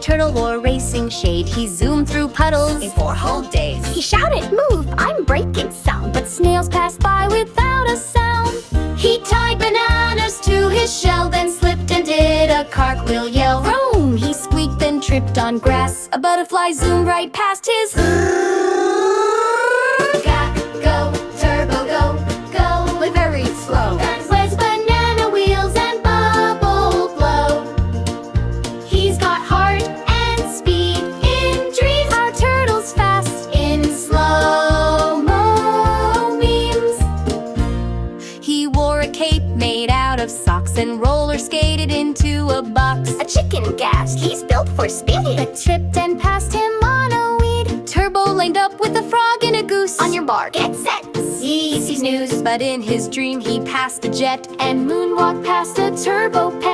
turtle wore racing shade. He zoomed through puddles in 4 whole days. He shouted, "Move, I'm breaking sound." but snails passed by without a sound. He tied bananas to his shell, then slipped and did a cartwheel yell. Vroom! He squeaked, then tripped on grass. A butterfly zoomed right past his. Go, turbo, go, go, Live very slow. Guns, legs, banana wheels, and bubble blow. He's got heart and speed in dreams. Our turtle's fast in slow-mo memes. He wore a cape made out of socks and roller skated into a box. A chicken gasped, he's built for speed. But tripped and passed him on a weed. Turbo lined up with a frog and a goose. On your bar, get set. See snooze. But in his dream he passed a jet and moonwalked past a turbo pet.